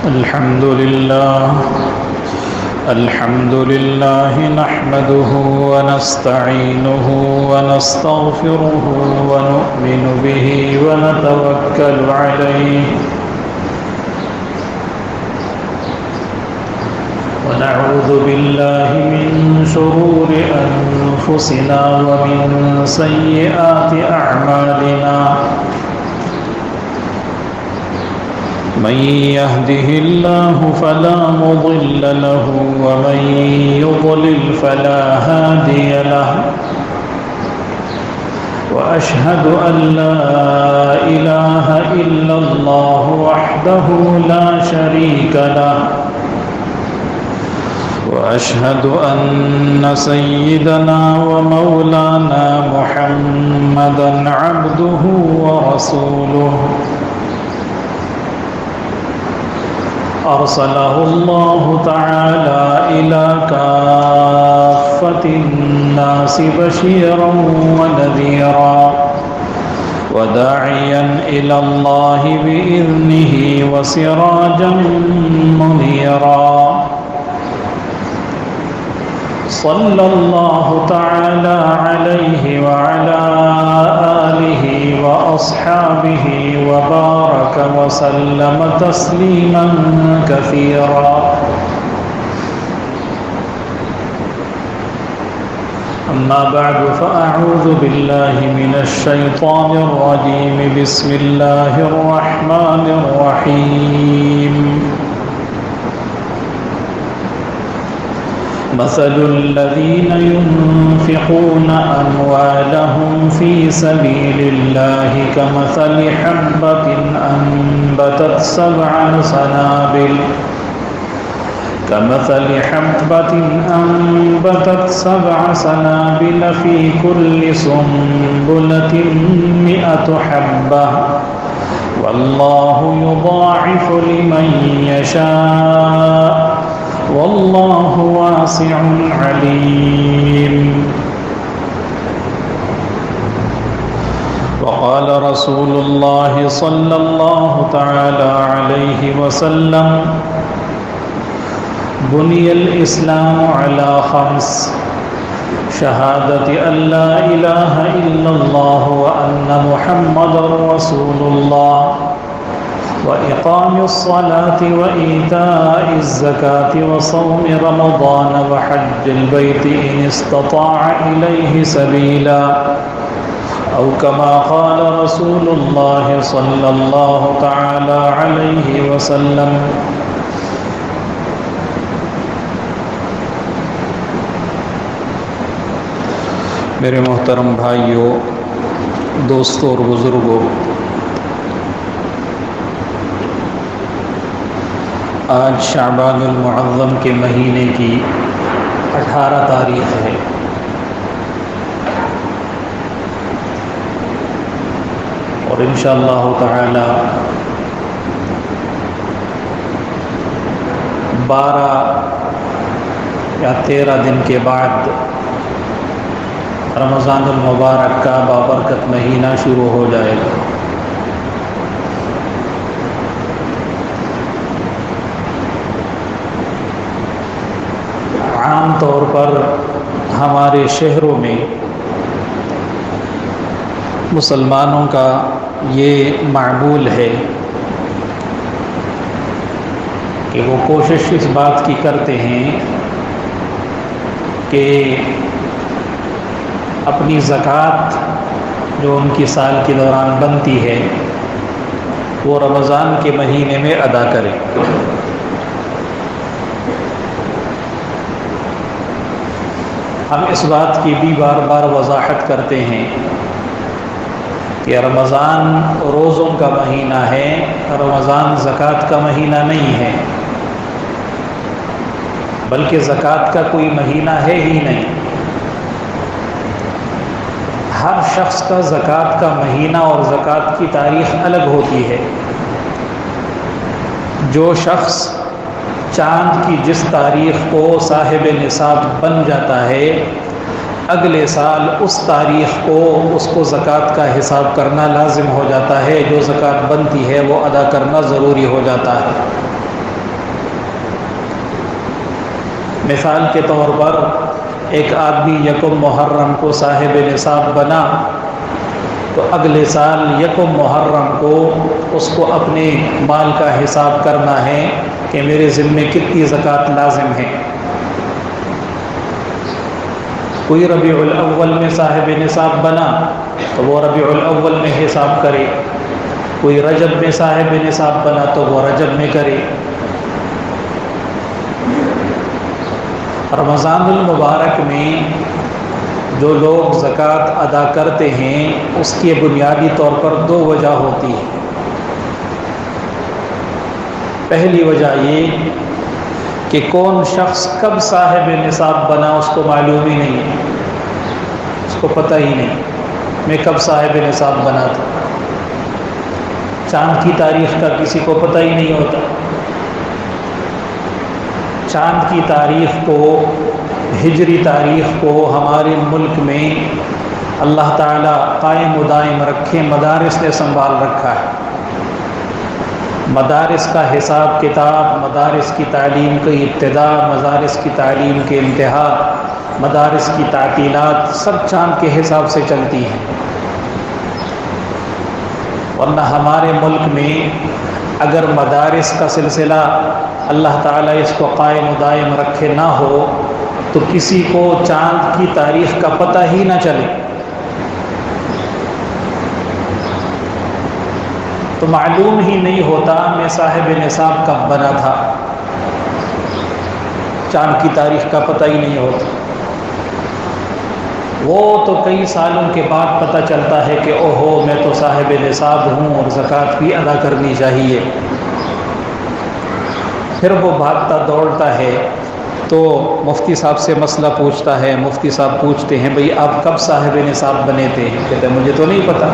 الحمد لله نحمده ونستعينه ونستغفره ونؤمن به ونتوكل عليه ونعوذ بالله من شرور أنفسنا ومن سيئات أعمالنا من يهده الله فلا مضل له ومن يضلل فلا هادي له وأشهد أن لا إله إلا الله وحده لا شريك له وأشهد أن سيدنا ومولانا محمدا عبده ورسوله أرسله الله تعالى إلى كافة الناس بشيرا ونذيرا وداعيا إلى الله بإذنه وسراجا منيرا صلى الله تعالى عليه وعلى آله وأصحابه وبارك وسلم تسليما كثيرا أما بعد فأعوذ بالله من الشيطان الرجيم بسم الله الرحمن الرحيم مثل الذين ينفقون أموالهم في سبيل الله كمثل حبة أنبتت سبع سنابل في كل سنبلة 100 حبة والله يضاعف لمن يشاء والله واسع عليم. وقال رسول الله صلى الله تعالى عليه وسلم بني الإسلام على 5: شهادة أن لا إله إلا الله وأن محمد رسول الله وإقام الصلاة وإيتاء الزكاة وصوم رمضان وحج البيت إن استطاع إليه سبيلا أو كما قال رسول الله صلى الله تعالى عليه وسلم. میرے محترم بھائیوں، دوستوں اور بزرگوں، آج شعبان المعظم کے مہینے کی 18 تاریخ ہے اور انشاءاللہ تعالی 12 یا 13 دن کے بعد رمضان المبارک کا بابرکت مہینہ شروع ہو جائے گا. عام طور پر ہمارے شہروں میں مسلمانوں کا یہ معمول ہے کہ وہ کوشش اس بات کی کرتے ہیں کہ اپنی زکوٰۃ جو ان کی سال کے دوران بنتی ہے وہ رمضان کے مہینے میں ادا کریں. ہم اس بات کی بھی بار بار وضاحت کرتے ہیں کہ رمضان روزوں کا مہینہ ہے، رمضان زکوٰۃ کا مہینہ نہیں ہے، بلکہ زکوٰۃ کا کوئی مہینہ ہے ہی نہیں. ہر شخص کا زکوٰۃ کا مہینہ اور زکوٰۃ کی تاریخ الگ ہوتی ہے. جو شخص چاند کی جس تاریخ کو صاحب نصاب بن جاتا ہے اگلے سال اس تاریخ کو اس کو زکوٰۃ کا حساب کرنا لازم ہو جاتا ہے، جو زکوٰۃ بنتی ہے وہ ادا کرنا ضروری ہو جاتا ہے. مثال کے طور پر ایک آدمی یکم محرم کو صاحب نصاب بنا تو اگلے سال یکم محرم کو اس کو اپنے مال کا حساب کرنا ہے کہ میرے ذمے کتنی زکوٰۃ لازم ہے۔ کوئی ربیع الاول میں صاحب نصاب بنا تو وہ ربیع الاول میں حساب کرے، کوئی رجب میں صاحب نصاب بنا تو وہ رجب میں کرے۔ رمضان المبارک میں جو لوگ زکوٰۃ ادا کرتے ہیں اس کی بنیادی طور پر دو وجہ ہوتی ہے۔ پہلی وجہ یہ کہ کون شخص کب صاحب نصاب بنا اس کو معلوم ہی نہیں ہے، اس کو پتہ ہی نہیں میں کب صاحب نصاب بنا تھا۔ چاند کی تاریخ کا کسی کو پتہ ہی نہیں ہوتا۔ چاند کی تاریخ کو، ہجری تاریخ کو ہمارے ملک میں اللہ تعالیٰ قائم و دائم رکھے، مدارس نے سنبھال رکھا ہے۔ مدارس کا حساب کتاب، مدارس کی تعلیم کی ابتدا، مدارس کی تعلیم کے انتہا، مدارس کی تعطیلات سب چاند کے حساب سے چلتی ہیں۔ ورنہ ہمارے ملک میں اگر مدارس کا سلسلہ اللہ تعالیٰ اس کو قائم و دائم رکھے نہ ہو تو کسی کو چاند کی تاریخ کا پتہ ہی نہ چلے، تو معلوم ہی نہیں ہوتا میں صاحب نصاب کب بنا تھا، چاند کی تاریخ کا پتہ ہی نہیں ہوتا۔ وہ تو کئی سالوں کے بعد پتہ چلتا ہے کہ اوہو میں تو صاحب نصاب ہوں اور زکوٰۃ بھی ادا کرنی چاہیے۔ پھر وہ بھاگتا دوڑتا ہے تو مفتی صاحب سے مسئلہ پوچھتا ہے، مفتی صاحب پوچھتے ہیں بھئی آپ کب صاحب نصاب بنے تھے؟ کہتے ہیں مجھے تو نہیں پتہ۔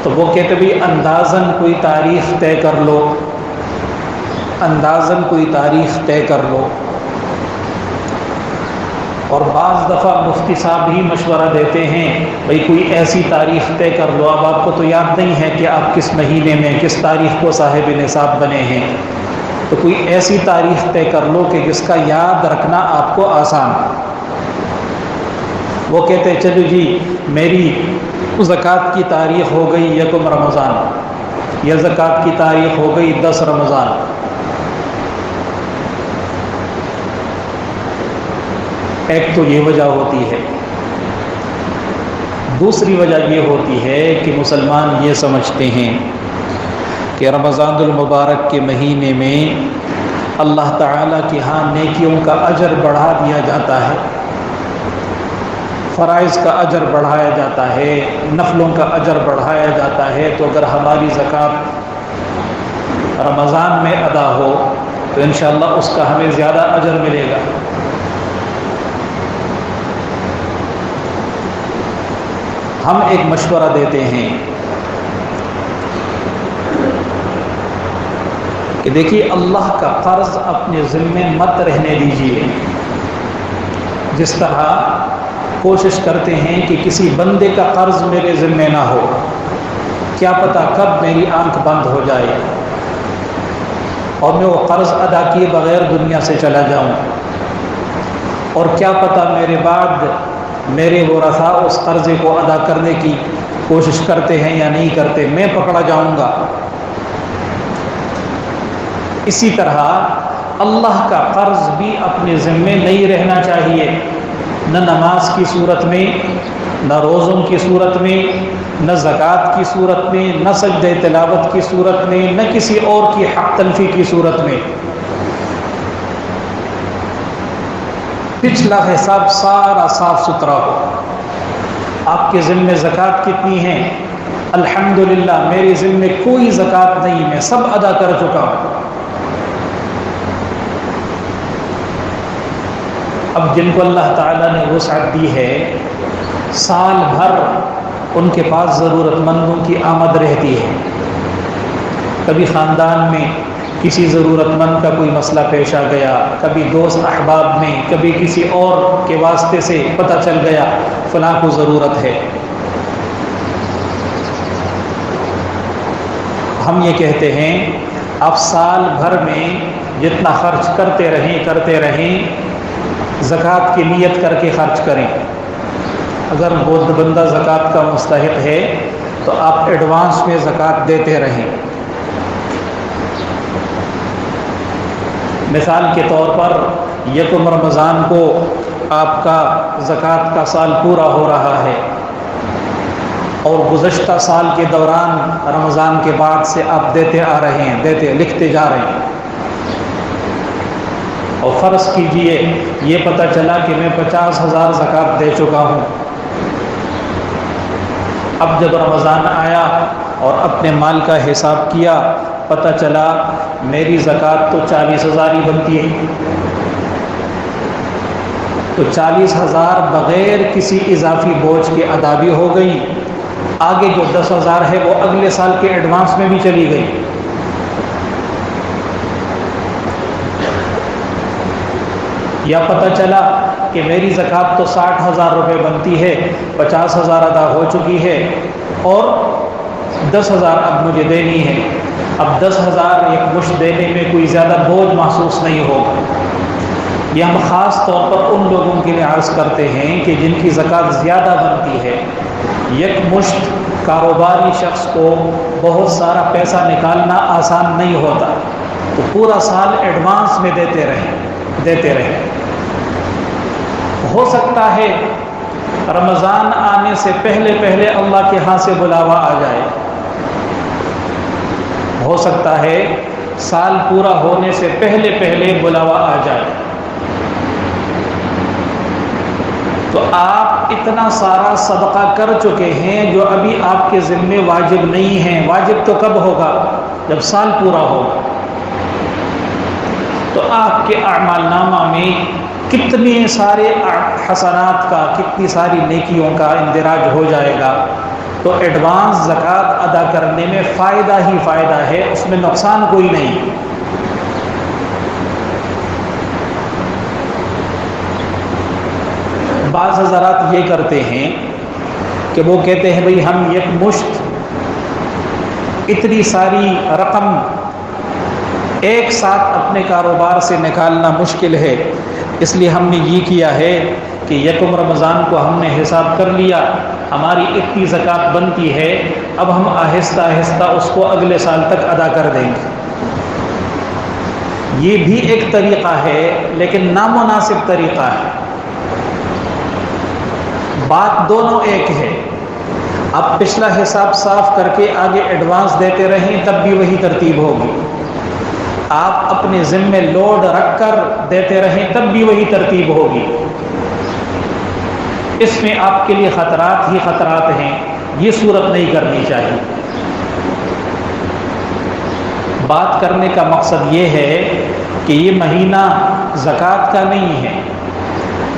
تو وہ کہتے بھئی اندازاً کوئی تاریخ طے کر لو، اندازاً کوئی تاریخ طے کر لو۔ اور بعض دفعہ مفتی صاحب ہی مشورہ دیتے ہیں بھئی کوئی ایسی تاریخ طے کر لو، اب آپ کو تو یاد نہیں ہے کہ آپ کس مہینے میں کس تاریخ کو صاحب نصاب بنے ہیں، تو کوئی ایسی تاریخ طے کر لو کہ جس کا یاد رکھنا آپ کو آسان۔ وہ کہتے ہیں چلو جی میری زکوٰۃ کی تاریخ ہو گئی یکم رمضان، یا زکوٰۃ کی تاریخ ہو گئی 10 رمضان۔ ایک تو یہ وجہ ہوتی ہے، دوسری وجہ یہ ہوتی ہے کہ مسلمان یہ سمجھتے ہیں کہ رمضان المبارک کے مہینے میں اللہ تعالیٰ کے ہاں نیکیوں کا اجر بڑھا دیا جاتا ہے، فرائض کا اجر بڑھایا جاتا ہے، نفلوں کا اجر بڑھایا جاتا ہے۔ تو اگر ہماری زکوٰۃ رمضان میں ادا ہو تو انشاءاللہ اس کا ہمیں زیادہ اجر ملے گا۔ ہم ایک مشورہ دیتے ہیں کہ دیکھیے اللہ کا قرض اپنے ذمے مت رہنے دیجیے۔ جس طرح کوشش کرتے ہیں کہ کسی بندے کا قرض میرے ذمے نہ ہو، کیا پتہ کب میری آنکھ بند ہو جائے اور میں وہ قرض ادا کیے بغیر دنیا سے چلا جاؤں، اور کیا پتہ میرے بعد میرے ورثاء اس قرضے کو ادا کرنے کی کوشش کرتے ہیں یا نہیں کرتے، میں پکڑا جاؤں گا۔ اسی طرح اللہ کا قرض بھی اپنے ذمے نہیں رہنا چاہیے، نہ نماز کی صورت میں، نہ روزوں کی صورت میں، نہ زکوٰۃ کی صورت میں، نہ سجدہ تلاوت کی صورت میں، نہ کسی اور کی حق تلفی کی صورت میں۔ پچھلا حساب سارا صاف ستھرا ہو۔ آپ کے ذمے زکوٰۃ کتنی ہے؟ الحمدللہ میرے ذمے کوئی زکوٰۃ نہیں، میں سب ادا کر چکا ہوں۔ اب جن کو اللہ تعالیٰ نے وسعت دی ہے، سال بھر ان کے پاس ضرورت مندوں کی آمد رہتی ہے۔ کبھی خاندان میں کسی ضرورت مند کا کوئی مسئلہ پیش آ گیا، کبھی دوست احباب میں، کبھی کسی اور کے واسطے سے پتہ چل گیا فلاں کو ضرورت ہے۔ ہم یہ کہتے ہیں آپ سال بھر میں جتنا خرچ کرتے رہیں زکوٰۃ کی نیت کر کے خرچ کریں۔ اگر وہ بندہ زکوٰۃ کا مستحق ہے تو آپ ایڈوانس میں زکوٰۃ دیتے رہیں۔ مثال کے طور پر یکم رمضان کو آپ کا زکوٰۃ کا سال پورا ہو رہا ہے اور گزشتہ سال کے دوران رمضان کے بعد سے آپ دیتے آ رہے ہیں، لکھتے جا رہے ہیں، اور فرض کیجئے یہ پتہ چلا کہ میں 50,000 زکوٰۃ دے چکا ہوں۔ اب جب رمضان آیا اور اپنے مال کا حساب کیا، پتہ چلا میری زکوٰۃ تو 40,000 ہی بنتی ہے، تو 40,000 بغیر کسی اضافی بوجھ کے ادا بھی ہو گئی، آگے جو 10,000 ہے وہ اگلے سال کے ایڈوانس میں بھی چلی گئی۔ یا پتہ چلا کہ میری زکوٰۃ تو 60,000 روپے بنتی ہے، 50,000 ادا ہو چکی ہے اور 10,000 اب مجھے دینی ہے۔ اب 10,000 ایک مشت دینے میں کوئی زیادہ بوجھ محسوس نہیں ہوگا۔ یہ ہم خاص طور پر ان لوگوں کے لیے عرض کرتے ہیں کہ جن کی زکوٰۃ زیادہ بنتی ہے۔ یک مشت کاروباری شخص کو بہت سارا پیسہ نکالنا آسان نہیں ہوتا، تو پورا سال ایڈوانس میں دیتے رہیں۔ ہو سکتا ہے رمضان آنے سے پہلے اللہ کے ہاں سے بلاوا آ جائے، ہو سکتا ہے سال پورا ہونے سے پہلے بلاوا آ جائے، تو آپ اتنا سارا صدقہ کر چکے ہیں جو ابھی آپ کے ذمے واجب نہیں ہیں۔ واجب تو کب ہوگا؟ جب سال پورا ہوگا۔ تو آپ کے اعمال نامہ میں کتنے سارے حسنات کا، کتنی ساری نیکیوں کا اندراج ہو جائے گا۔ تو ایڈوانس زکوٰۃ ادا کرنے میں فائدہ ہی فائدہ ہے، اس میں نقصان کوئی نہیں۔ بعض حضرات یہ کرتے ہیں کہ وہ کہتے ہیں بھئی ہم ایک مشت اتنی ساری رقم ایک ساتھ اپنے کاروبار سے نکالنا مشکل ہے، اس لیے ہم نے یہ کیا ہے کہ یکم رمضان کو ہم نے حساب کر لیا، ہماری اتنی زکوٰۃ بنتی ہے، اب ہم آہستہ آہستہ اس کو اگلے سال تک ادا کر دیں گے۔ یہ بھی ایک طریقہ ہے لیکن نامناسب طریقہ ہے۔ بات دونوں ایک ہے۔ اب پچھلا حساب صاف کر کے آگے ایڈوانس دیتے رہیں تب بھی وہی ترتیب ہوگی، آپ اپنے ذمے لوڈ رکھ کر دیتے رہیں تب بھی وہی ترتیب ہوگی۔ اس میں آپ کے لیے خطرات ہی خطرات ہیں، یہ صورت نہیں کرنی چاہیے۔ بات کرنے کا مقصد یہ ہے کہ یہ مہینہ زکوٰۃ کا نہیں ہے،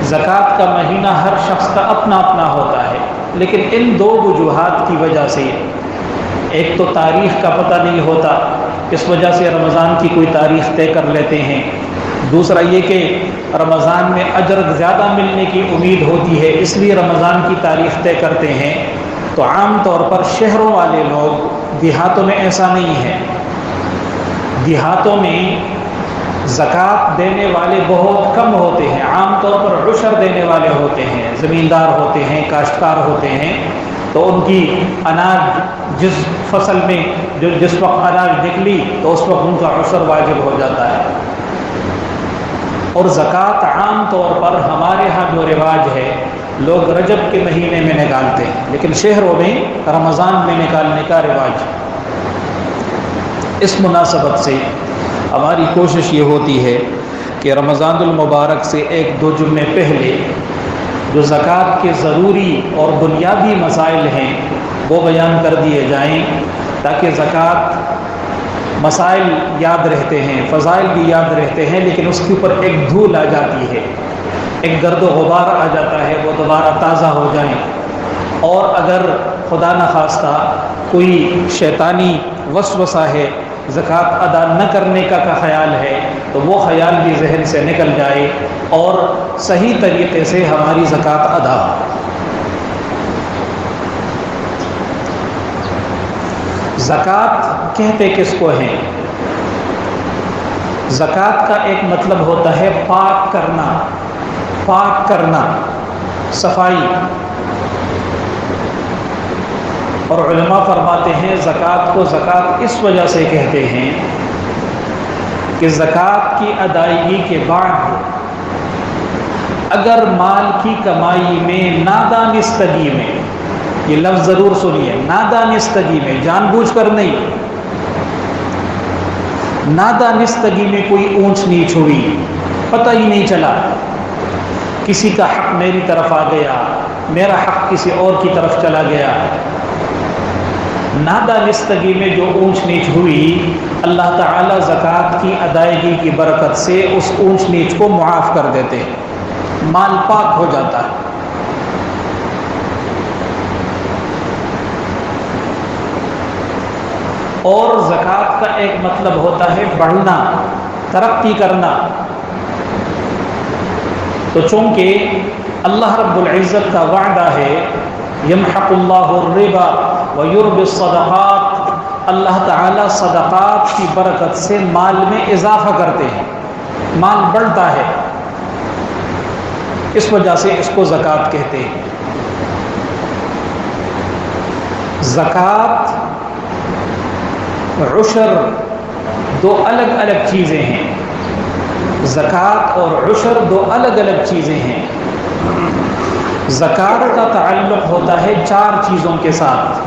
زکوٰۃ کا مہینہ ہر شخص کا اپنا اپنا ہوتا ہے، لیکن ان دو وجوہات کی وجہ سے، ایک تو تاریخ کا پتہ نہیں ہوتا، اس وجہ سے رمضان کی کوئی تاریخ طے کر لیتے ہیں، دوسرا یہ کہ رمضان میں اجر زیادہ ملنے کی امید ہوتی ہے اس لیے رمضان کی تاریخ طے کرتے ہیں۔ تو عام طور پر شہروں والے لوگ، دیہاتوں میں ایسا نہیں ہے، دیہاتوں میں زکوٰۃ دینے والے بہت کم ہوتے ہیں، عام طور پر عشر دینے والے ہوتے ہیں، زمیندار ہوتے ہیں، کاشتکار ہوتے ہیں، تو ان کی اناج جس فصل میں جس وقت اناج نکلی تو اس وقت ان کا عشر واجب ہو جاتا ہے۔ اور زکوٰۃ عام طور پر ہمارے ہاں جو رواج ہے لوگ رجب کے مہینے میں نکالتے ہیں، لیکن شہروں میں رمضان میں نکالنے کا رواج۔ اس مناسبت سے ہماری کوشش یہ ہوتی ہے کہ رمضان المبارک سے 1-2 جمعے پہلے جو زکوٰۃ کے ضروری اور بنیادی مسائل ہیں وہ بیان کر دیے جائیں، تاکہ زکوٰۃ مسائل یاد رہتے ہیں، فضائل بھی یاد رہتے ہیں، لیکن اس کے اوپر ایک دھول آ جاتی ہے، ایک گرد و غبار آ جاتا ہے، وہ دوبارہ تازہ ہو جائیں۔ اور اگر خدا نخواستہ کوئی شیطانی وسوسہ ہے، زکوٰۃ ادا نہ کرنے کا خیال ہے، تو وہ خیال بھی ذہن سے نکل جائے اور صحیح طریقے سے ہماری زکوٰۃ ادا ہو۔ زکوٰۃ کہتے کس کو ہیں؟ زکوٰۃ کا ایک مطلب ہوتا ہے پاک کرنا، پاک کرنا، صفائی۔ اور علماء فرماتے ہیں زکوٰۃ کو زکوٰۃ اس وجہ سے کہتے ہیں کہ زکوٰۃ کی ادائیگی کے بعد اگر مال کی کمائی میں نادانستگی میں، یہ لفظ ضرور سنیے، نادانستگی میں، جان بوجھ کر نہیں، نادانستگی میں کوئی اونچ نیچ ہوئی، پتہ ہی نہیں چلا، کسی کا حق میری طرف آ گیا، میرا حق کسی اور کی طرف چلا گیا، نادانستگی میں جو اونچ نیچ ہوئی، اللہ تعالیٰ زکوٰۃ کی ادائیگی کی برکت سے اس اونچ نیچ کو معاف کر دیتے ہیں، مال پاک ہو جاتا ہے۔ اور زکوٰۃ کا ایک مطلب ہوتا ہے بڑھنا، ترقی کرنا۔ تو چونکہ اللہ رب العزت کا وعدہ ہے یمحق اللہ الربا ویربی الصدقات، اللہ تعالیٰ صدقات کی برکت سے مال میں اضافہ کرتے ہیں، مال بڑھتا ہے، اس وجہ سے اس کو زکوٰۃ کہتے ہیں۔ زکوٰۃ، عشر دو الگ الگ چیزیں ہیں، زکوٰۃ اور عشر دو الگ الگ چیزیں ہیں۔ زکوٰۃ کا تعلق ہوتا ہے چار چیزوں کے ساتھ،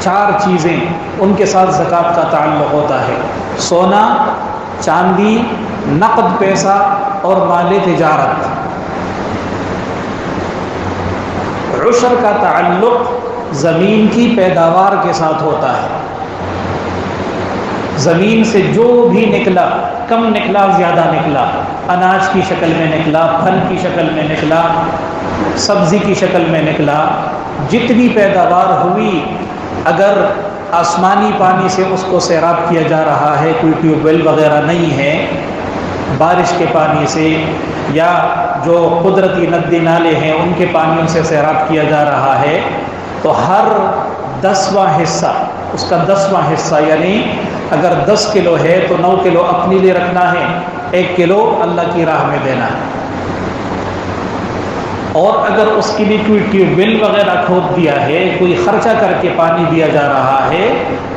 چار چیزیں ان کے ساتھ زکوٰۃ کا تعلق ہوتا ہے: سونا، چاندی، نقد پیسہ اور مال تجارت۔ عشر کا تعلق زمین کی پیداوار کے ساتھ ہوتا ہے، زمین سے جو بھی نکلا، کم نکلا زیادہ نکلا، اناج کی شکل میں نکلا، پھل کی شکل میں نکلا، سبزی کی شکل میں نکلا، جتنی پیداوار ہوئی، اگر آسمانی پانی سے اس کو سیراب کیا جا رہا ہے، کوئی ٹیوب ویل وغیرہ نہیں ہے، بارش کے پانی سے یا جو قدرتی ندی نالے ہیں ان کے پانیوں سے سیراب کیا جا رہا ہے، تو ہر 10واں حصہ، اس کا 10واں حصہ، یعنی اگر 10 کلو ہے تو 9 کلو اپنے لیے رکھنا ہے، 1 کلو اللہ کی راہ میں دینا ہے۔ اور اگر اس کے لیے کوئی ٹیوب ویل وغیرہ کھود دیا ہے، کوئی خرچہ کر کے پانی دیا جا رہا ہے،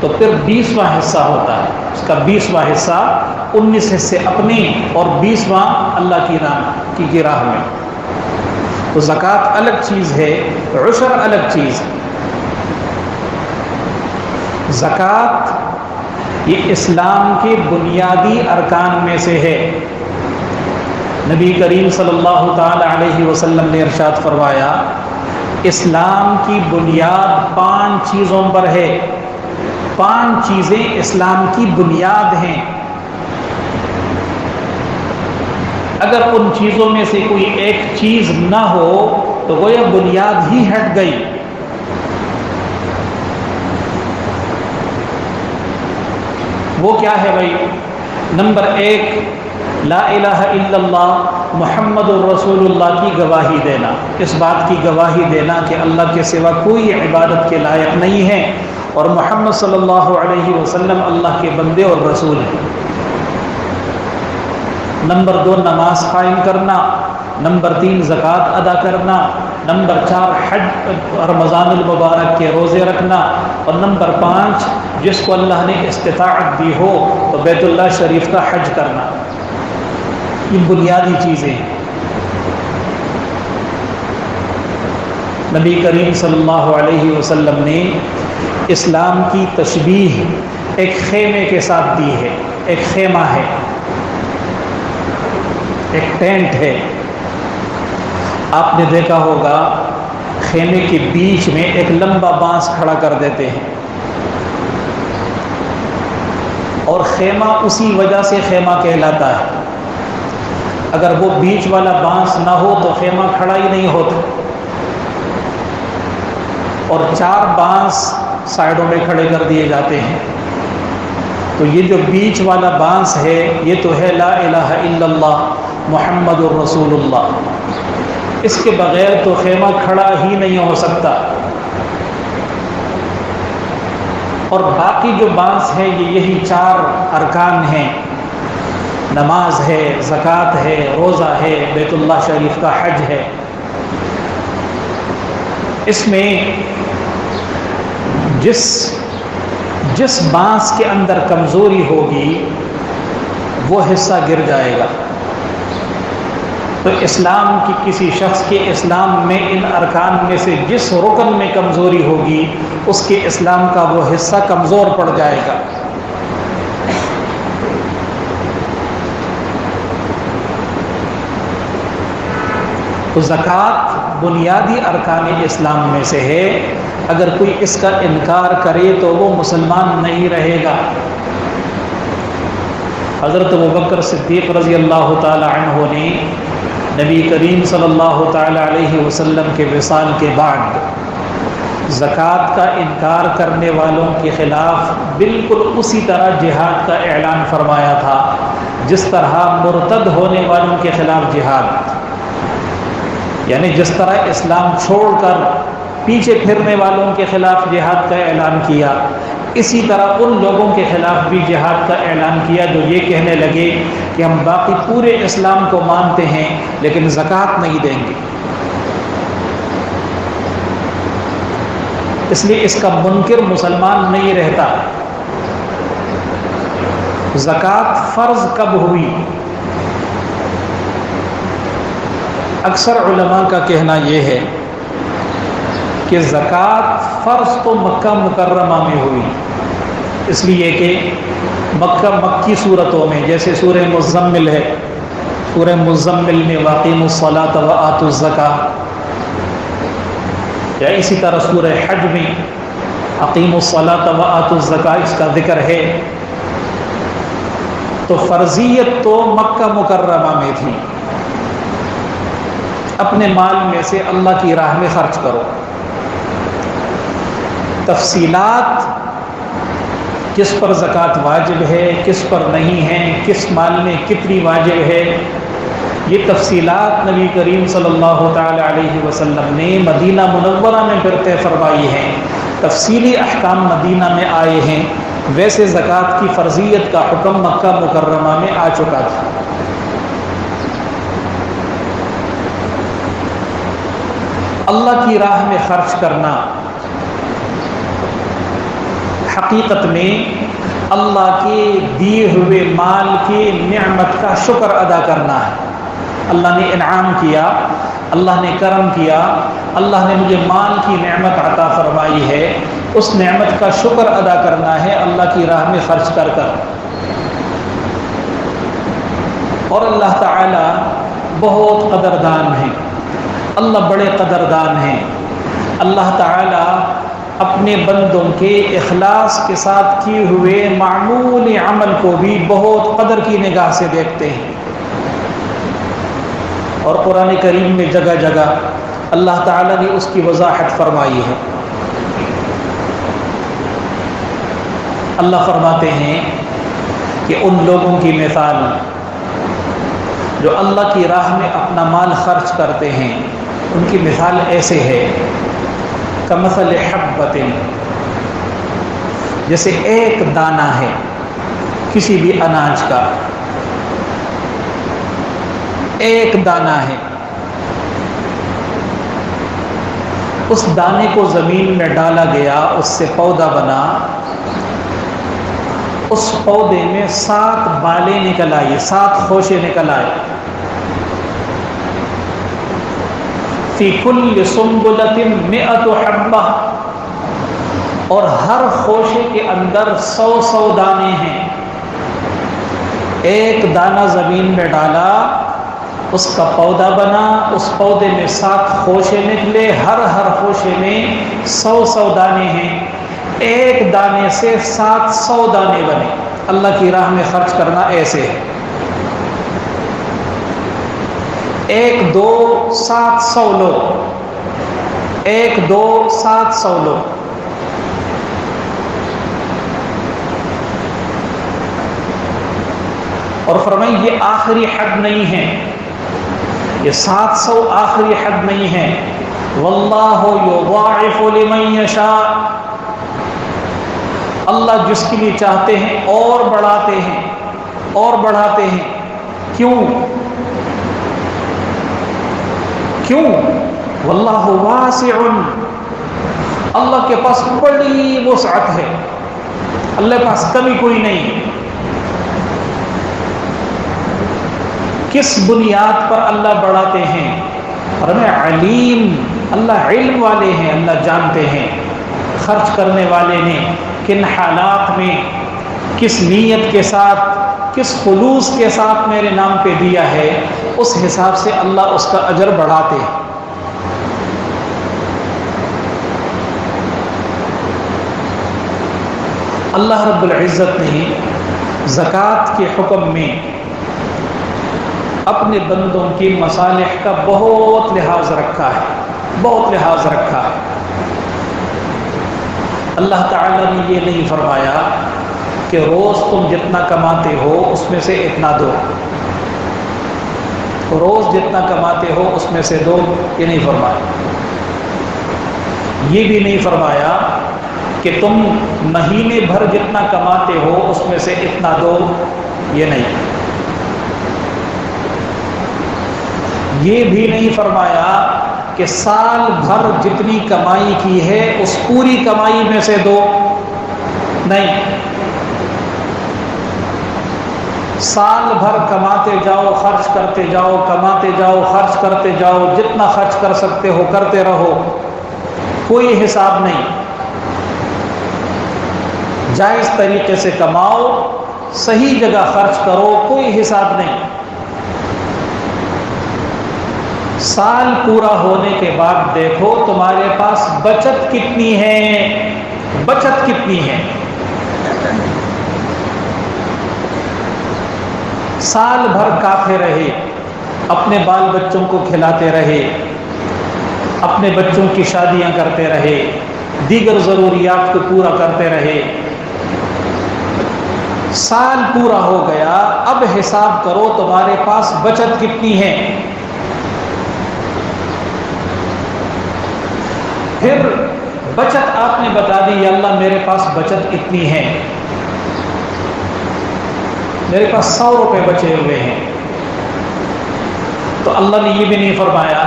تو پھر 20واں حصہ ہوتا ہے، اس کا 20واں حصہ، 19 حصے اپنے اور 20واں اللہ کی راہ میں۔ تو زکوٰۃ الگ چیز ہے، عشر الگ چیز ہے۔ زکوٰۃ یہ اسلام کے بنیادی ارکان میں سے ہے۔ نبی کریم صلی اللہ تعالی علیہ وسلم نے ارشاد فرمایا، اسلام کی بنیاد 5 چیزوں پر ہے، 5 چیزیں اسلام کی بنیاد ہیں، اگر ان چیزوں میں سے کوئی ایک چیز نہ ہو تو گویا بنیاد ہی ہٹ گئی۔ وہ کیا ہے بھائی؟ نمبر 1، لا الہ الا اللہ محمد الرسول اللہ کی گواہی دینا، اس بات کی گواہی دینا کہ اللہ کے سوا کوئی عبادت کے لائق نہیں ہے اور محمد صلی اللہ علیہ وسلم اللہ کے بندے اور رسول ہیں۔ نمبر 2، نماز قائم کرنا۔ نمبر 3، زکوٰۃ ادا کرنا۔ نمبر 4، حج، رمضان المبارک کے روزے رکھنا۔ اور نمبر 5، جس کو اللہ نے استطاعت دی ہو تو بیت اللہ شریف کا حج کرنا۔ یہ بنیادی چیزیں ہیں۔ نبی کریم صلی اللہ علیہ وسلم نے اسلام کی تشبیہ ایک خیمے کے ساتھ دی ہے، ایک خیمہ ہے، ایک ٹینٹ ہے۔ آپ نے دیکھا ہوگا خیمے کے بیچ میں ایک لمبا بانس کھڑا کر دیتے ہیں، اور خیمہ اسی وجہ سے خیمہ کہلاتا ہے۔ اگر وہ بیچ والا بانس نہ ہو تو خیمہ کھڑا ہی نہیں ہوتا، اور 4 بانس سائڈوں میں کھڑے کر دیے جاتے ہیں۔ تو یہ جو بیچ والا بانس ہے یہ تو ہے لا الہ الا اللہ محمد الرسول اللہ، اس کے بغیر تو خیمہ کھڑا ہی نہیں ہو سکتا۔ اور باقی جو بانس ہے یہی 4 ارکان ہیں، نماز ہے، زکوٰۃ ہے، روزہ ہے، بیت اللہ شریف کا حج ہے۔ اس میں جس بانس کے اندر کمزوری ہوگی وہ حصہ گر جائے گا۔ تو اسلام کی کسی شخص کے اسلام میں ان ارکان میں سے جس رکن میں کمزوری ہوگی اس کے اسلام کا وہ حصہ کمزور پڑ جائے گا۔ تو زکوٰۃ بنیادی ارکان اسلام میں سے ہے، اگر کوئی اس کا انکار کرے تو وہ مسلمان نہیں رہے گا۔ حضرت ابوبکر صدیق رضی اللہ تعالی عنہ نے نبی کریم صلی اللہ تعالی علیہ وسلم کے وصال کے بعد زکوٰۃ کا انکار کرنے والوں کے خلاف بالکل اسی طرح جہاد کا اعلان فرمایا تھا جس طرح مرتد ہونے والوں کے خلاف جہاد، یعنی جس طرح اسلام چھوڑ کر پیچھے پھرنے والوں کے خلاف جہاد کا اعلان کیا، اسی طرح ان لوگوں کے خلاف بھی جہاد کا اعلان کیا جو یہ کہنے لگے کہ ہم باقی پورے اسلام کو مانتے ہیں لیکن زکوٰۃ نہیں دیں گے۔ اس لیے اس کا منکر مسلمان نہیں رہتا۔ زکوٰۃ فرض کب ہوئی؟ اکثر علماء کا کہنا یہ ہے کہ زکوٰۃ فرض تو مکہ مکرمہ میں ہوئی، اس لیے کہ مکی صورتوں میں جیسے سورہ مزمل ہے، سورہ مزمل میں واقیموا الصلاۃ وآتوا الزکاۃ، یا اسی طرح سورہ حج میں اقیموا الصلاۃ وآتوا الزکاۃ اس کا ذکر ہے۔ تو فرضیت تو مکہ مکرمہ میں تھی، اپنے مال میں سے اللہ کی راہ میں خرچ کرو۔ تفصیلات کس پر زکوٰۃ واجب ہے، کس پر نہیں ہے، کس مال میں کتنی واجب ہے، یہ تفصیلات نبی کریم صلی اللہ تعالی علیہ وسلم نے مدینہ منورہ میں پھر طے فرمائی ہیں، تفصیلی احکام مدینہ میں آئے ہیں۔ ویسے زکوٰۃ کی فرضیت کا حکم مکہ مکرمہ میں آ چکا تھا۔ اللہ کی راہ میں خرچ کرنا حقیقت میں اللہ کے دیے ہوئے مال کی نعمت کا شکر ادا کرنا ہے۔ اللہ نے انعام کیا، اللہ نے کرم کیا، اللہ نے مجھے مال کی نعمت عطا فرمائی ہے، اس نعمت کا شکر ادا کرنا ہے اللہ کی راہ میں خرچ کر کر۔ اور اللہ تعالی بہت قدردان ہیں، اللہ بڑے قدردان ہیں۔ اللہ تعالی اپنے بندوں کے اخلاص کے ساتھ کیے ہوئے معمول عمل کو بھی بہت قدر کی نگاہ سے دیکھتے ہیں۔ اور قرآن کریم میں جگہ جگہ اللہ تعالی نے اس کی وضاحت فرمائی ہے۔ اللہ فرماتے ہیں کہ ان لوگوں کی مثال جو اللہ کی راہ میں اپنا مال خرچ کرتے ہیں، ان کی مثال ایسے ہے کمثل حبۃ، جیسے ایک دانہ ہے کسی بھی اناج کا، ایک دانہ ہے، اس دانے کو زمین میں ڈالا گیا، اس سے پودا بنا، اس پودے میں 7 بالیں نکل آئی، 7 خوشے نکل آئے۔ فی کل سنبلۃ 100 حبہ، اور ہر خوشے کے اندر 100 دانے ہیں۔ ایک دانہ زمین میں ڈالا، اس کا پودا بنا، اس پودے میں 7 خوشے نکلے، ہر خوشے میں 100 دانے ہیں، ایک دانے سے 700 دانے بنے۔ اللہ کی راہ میں خرچ کرنا ایسے ہے، 1 2 700 لو، 1 2 700 لو۔ اور فرمائیں یہ آخری حد نہیں ہے، یہ 700 آخری حد نہیں ہے۔ واللہ یضاعف لمن یشاء، اللہ جس کے لیے چاہتے ہیں اور بڑھاتے ہیں اور بڑھاتے ہیں۔ کیوں؟ واللہ واسع، اللہ کے پاس بڑی وسعت ہے، اللہ کے پاس کمی کوئی نہیں۔ کس بنیاد پر اللہ بڑھاتے ہیں؟ اور میں علیم، اللہ علم والے ہیں، اللہ جانتے ہیں خرچ کرنے والے نے کن حالات میں، کس نیت کے ساتھ، کس خلوص کے ساتھ میرے نام پہ دیا ہے، اس حساب سے اللہ اس کا اجر بڑھاتے ہیں۔ اللہ رب العزت نے زکوٰۃ کے حکم میں اپنے بندوں کی مصالح کا بہت لحاظ رکھا ہے، بہت لحاظ رکھا ہے۔ اللہ تعالیٰ نے یہ نہیں فرمایا کہ روز تم جتنا کماتے ہو اس میں سے اتنا دو، روز جتنا کماتے ہو اس میں سے دو، یہ نہیں فرمایا۔ یہ بھی نہیں فرمایا کہ تم مہینے بھر جتنا کماتے ہو اس میں سے اتنا دو، یہ نہیں۔ یہ بھی نہیں فرمایا کہ سال بھر جتنی کمائی کی ہے اس پوری کمائی میں سے دو، نہیں۔ سال بھر کماتے جاؤ، خرچ کرتے جاؤ، کماتے جاؤ، خرچ کرتے جاؤ، جتنا خرچ کر سکتے ہو کرتے رہو، کوئی حساب نہیں۔ جائز طریقے سے کماؤ، صحیح جگہ خرچ کرو، کوئی حساب نہیں۔ سال پورا ہونے کے بعد دیکھو تمہارے پاس بچت کتنی ہے، بچت کتنی ہے۔ سال بھر کافی رہے، اپنے بال بچوں کو کھلاتے رہے، اپنے بچوں کی شادیاں کرتے رہے، دیگر ضروریات کو پورا کرتے رہے، سال پورا ہو گیا، اب حساب کرو تمہارے پاس بچت کتنی ہے۔ پھر بچت آپ نے بتا دی، یا اللہ میرے پاس بچت اتنی ہے، میرے پاس 100 روپے بچے ہوئے ہیں، تو اللہ نے یہ بھی نہیں فرمایا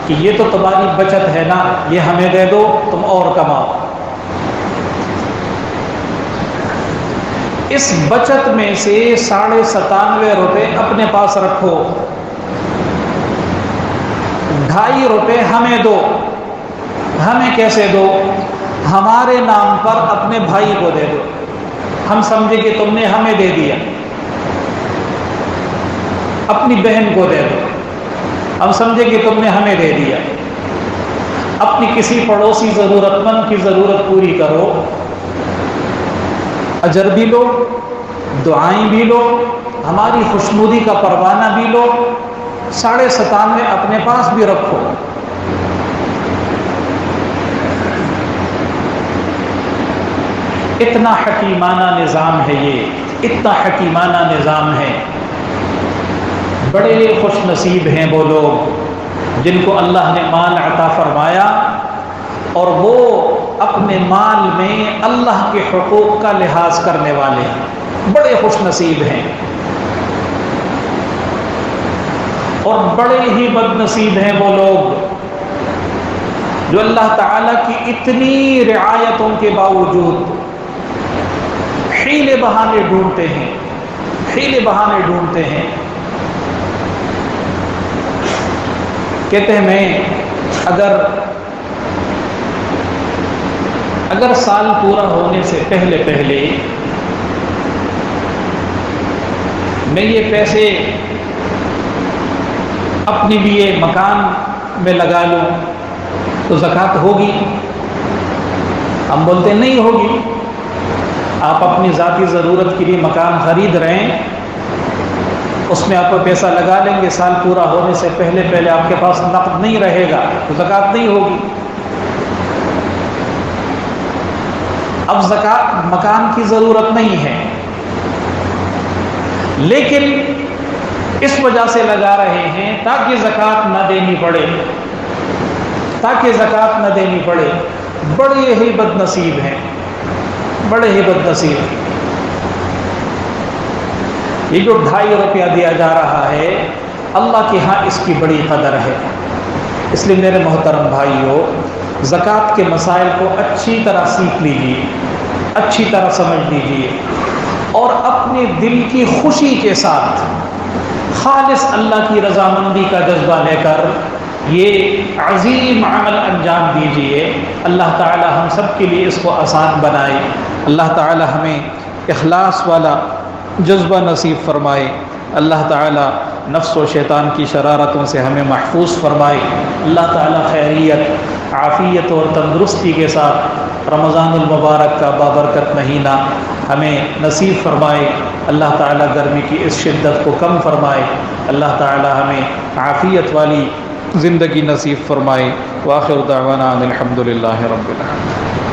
کہ یہ تو تمہاری بچت ہے نا، یہ ہمیں دے دو تم اور کماؤ۔ اس بچت میں سے 97.5 روپے اپنے پاس رکھو، 2.5 روپے ہمیں دو۔ ہمیں کیسے دو؟ ہمارے نام پر اپنے بھائی کو دے دو، ہم سمجھے کہ تم نے ہمیں دے دیا۔ اپنی بہن کو دے دو، ہم سمجھے کہ تم نے ہمیں دے دیا۔ اپنی کسی پڑوسی ضرورت مند کی ضرورت پوری کرو، اجر بھی لو، دعائیں بھی لو، ہماری خوشنودی کا پروانہ بھی لو، 97.5 اپنے پاس بھی رکھو۔ اتنا حکیمانہ نظام ہے یہ، اتنا حکیمانہ نظام ہے۔ بڑے خوش نصیب ہیں وہ لوگ جن کو اللہ نے مال عطا فرمایا اور وہ اپنے مال میں اللہ کے حقوق کا لحاظ کرنے والے ہیں، بڑے خوش نصیب ہیں۔ اور بڑے ہی بد نصیب ہیں وہ لوگ جو اللہ تعالیٰ کی اتنی رعایتوں کے باوجود حیلے بہانے ڈھونڈتے ہیں، حیلے بہانے ڈھونڈتے ہیں۔ کہتے ہیں میں اگر سال پورا ہونے سے پہلے میں یہ پیسے اپنے لیے مکان میں لگا لوں تو زکوٰۃ ہوگی؟ ہم بولتے نہیں ہوگی۔ آپ اپنی ذاتی ضرورت کے لیے مکان خرید رہے ہیں، اس میں آپ پیسہ لگا لیں گے، سال پورا ہونے سے پہلے آپ کے پاس نقد نہیں رہے گا تو زکوٰۃ نہیں ہوگی۔ اب زکوٰۃ مکان کی ضرورت نہیں ہے، لیکن اس وجہ سے لگا رہے ہیں تاکہ زکوٰۃ نہ دینی پڑے، تاکہ زکوٰۃ نہ دینی پڑے۔ بڑے ہی بد نصیب ہیں، بڑے ہی بد نصیب۔ یہ جو 2.5 روپیہ دیا جا رہا ہے اللہ کے ہاں اس کی بڑی قدر ہے۔ اس لیے میرے محترم بھائیوں، زکوٰۃ کے مسائل کو اچھی طرح سیکھ لیجیے، اچھی طرح سمجھ لیجیے، اور اپنے دل کی خوشی کے ساتھ خالص اللہ کی رضامندی کا جذبہ لے کر یہ عظیم عمل انجام دیجیے۔ اللہ تعالی ہم سب کے لیے اس کو آسان بنائے، اللہ تعالی ہمیں اخلاص والا جذبہ نصیب فرمائے، اللہ تعالی نفس و شیطان کی شرارتوں سے ہمیں محفوظ فرمائے، اللہ تعالی خیریت، عافیت اور تندرستی کے ساتھ رمضان المبارک کا بابرکت مہینہ ہمیں نصیب فرمائے، اللہ تعالی گرمی کی اس شدت کو کم فرمائے، اللہ تعالی ہمیں عافیت والی زندگی نصیب فرمائے۔ وآخر دعوانا الحمد للہ رب العالمین۔